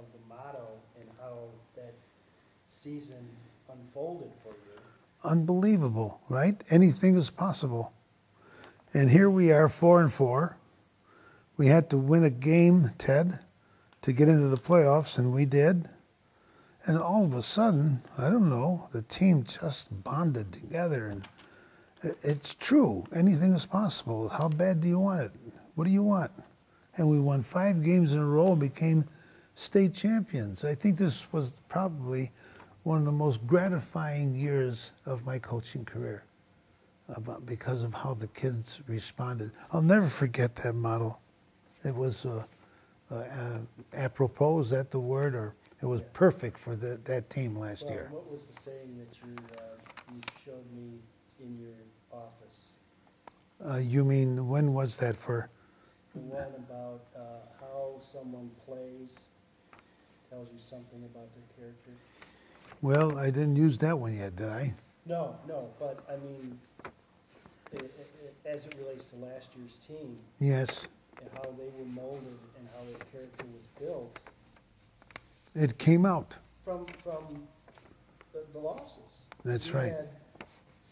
of the motto and how that season unfolded for you. Unbelievable, right? Anything is possible. And here we are, 4-4. We had to win a game, Ted, to get into the playoffs, and we did. And all of a sudden, I don't know, the team just bonded together. And it's true. Anything is possible. How bad do you want it? What do you want? And we won 5 games in a row and became state champions. I think this was probably one of the most gratifying years of my coaching career because of how the kids responded. I'll never forget that model. It was apropos, is that the word? Or it was perfect for that team last year. What was the saying that you showed me in your office? You mean, when was that for? The one about how someone plays tells you something about their character. Well, I didn't use that one yet, did I? No, but I mean, as it relates to last year's team. Yes. And how they were molded and how their character was built. It came out. From the losses. That's we right. Had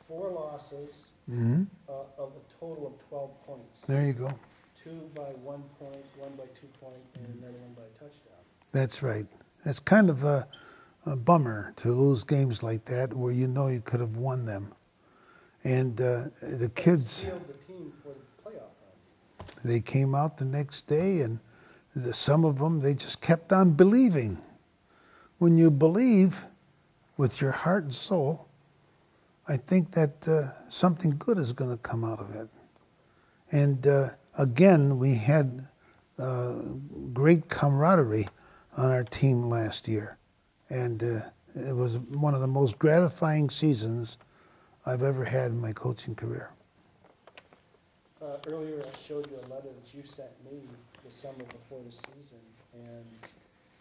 4 losses of a total of 12 points. There you go. 2 by 1 point, 1 by 2 point, and another 1 by a touchdown. That's right. It's kind of a bummer to lose games like that where you know you could have won them. And the kids sealed the team for the playoff run. They came out the next day, and some of them, they just kept on believing. When you believe with your heart and soul, I think that something good is going to come out of it. And again, we had great camaraderie on our team last year. And it was one of the most gratifying seasons I've ever had in my coaching career. Earlier I showed you a letter that you sent me the summer before the season, and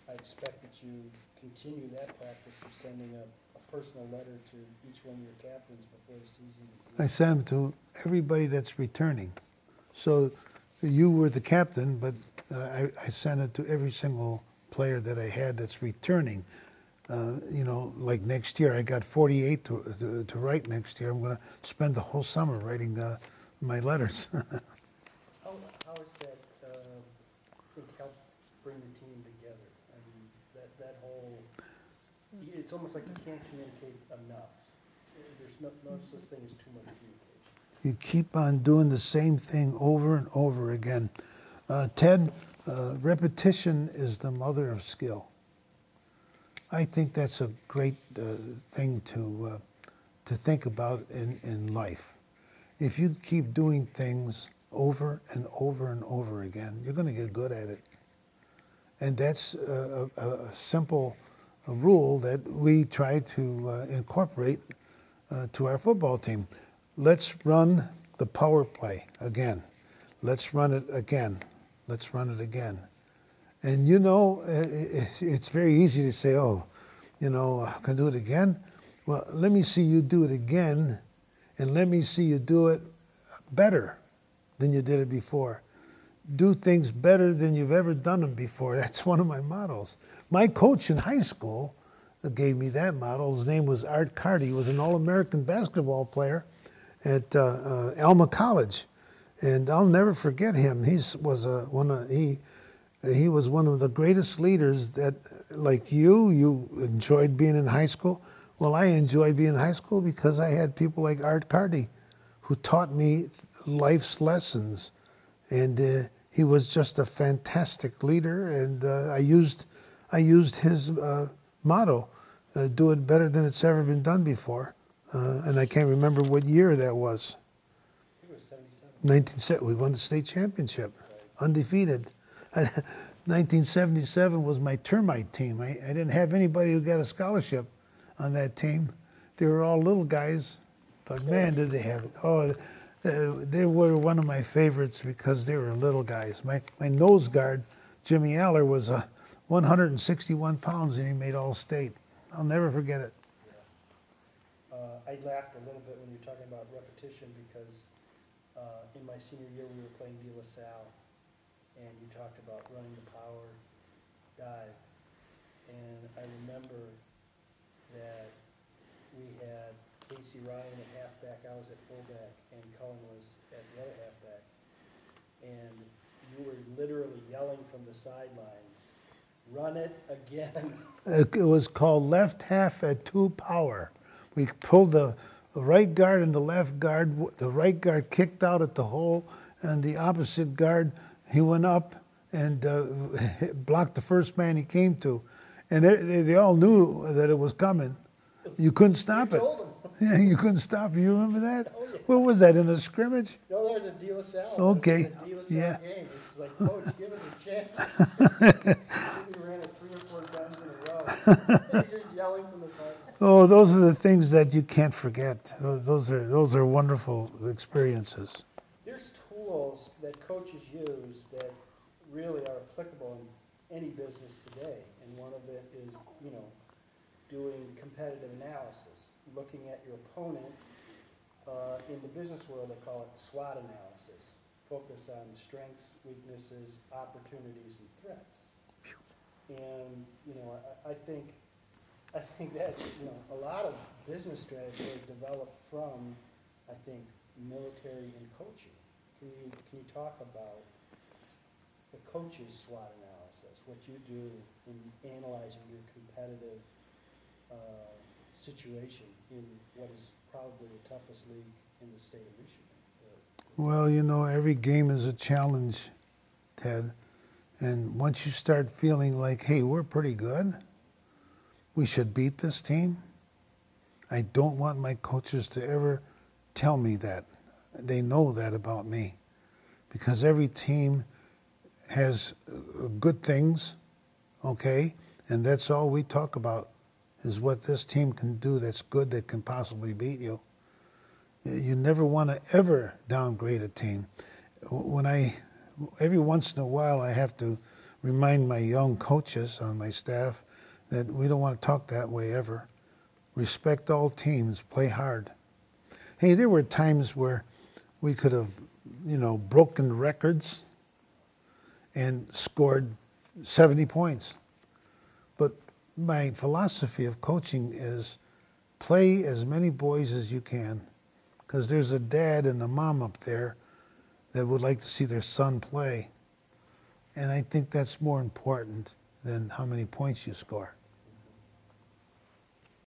I expect that you continue that practice of sending a personal letter to each one of your captains before the season. I sent them to everybody that's returning. So you were the captain, but I sent it to every single player that I had that's returning. You know, like next year, I got 48 to write next year. I'm going to spend the whole summer writing my letters. How has that helped bring the team together? I mean, that whole, it's almost like you can't communicate enough. There's no such thing as too much communication. You keep on doing the same thing over and over again. Ted, repetition is the mother of skill. I think that's a great thing to think about in life. If you keep doing things over and over and over again, you're going to get good at it. And that's a simple rule that we try to incorporate to our football team. Let's run the power play again. Let's run it again. Let's run it again. And you know, it's very easy to say, oh, you know, I can do it again. Well, let me see you do it again, and let me see you do it better than you did it before. Do things better than you've ever done them before. That's one of my models. My coach in high school gave me that model. His name was Art Carty. He was an All-American basketball player at Alma College. And I'll never forget him. He was one of the greatest leaders that, like you enjoyed being in high school. Well, I enjoyed being in high school because I had people like Art Carty who taught me life's lessons. And he was just a fantastic leader, and I used his motto, do it better than it's ever been done before. And I can't remember what year that was. I think it was 77. We won the state championship, undefeated. 1977 was my termite team. I didn't have anybody who got a scholarship on that team. They were all little guys, but man, did they have it. Oh, they were one of my favorites because they were little guys. My nose guard, Jimmy Aller, was 161 pounds, and he made All-State. I'll never forget it. Yeah. I laughed a little bit when you were talking about repetition because in my senior year we were playing De La Salle, and you talked about running the power dive. I remember that we had Casey Ryan at halfback, I was at fullback, and Cullen was at the other halfback. And you were literally yelling from the sidelines, "Run it again." It was called left half at 2 power. We pulled the right guard and the left guard. The right guard kicked out at the hole, and the opposite guard, he went up and blocked the first man he came to. And they all knew that it was coming. You couldn't stop You it. told them. Yeah, you couldn't stop it. You remember that? Oh, yeah. Where was that, in a scrimmage? No, there was a De La Salle. Okay, It was a De La Salle yeah. game. It's like, Coach, give us a chance. We ran it 3 or 4 times in a row. He's just yelling from the side. Oh, those are the things that you can't forget. Those are wonderful experiences. There's tools that coaches use that really are applicable in any business today. And one of it is, doing competitive analysis, looking at your opponent. In the business world, they call it SWOT analysis. Focus on strengths, weaknesses, opportunities, and threats. And, I think that, a lot of business strategy is developed from, I think, military and coaching. Can you talk about the coach's SWOT analysis, what you do in analyzing your competitive situation in what is probably the toughest league in the state of Michigan? Well, every game is a challenge, Ted. And once you start feeling like, hey, we're pretty good, we should beat this team, I don't want my coaches to ever tell me that. They know that about me. Because every team has good things, okay? And that's all we talk about, is what this team can do that's good, that can possibly beat you. You never want to ever downgrade a team. Every once in a while, I have to remind my young coaches on my staff that we don't want to talk that way ever. Respect all teams, play hard. Hey, there were times where we could have, broken records and scored 70 points. But my philosophy of coaching is play as many boys as you can, because there's a dad and a mom up there that would like to see their son play. And I think that's more important than how many points you score.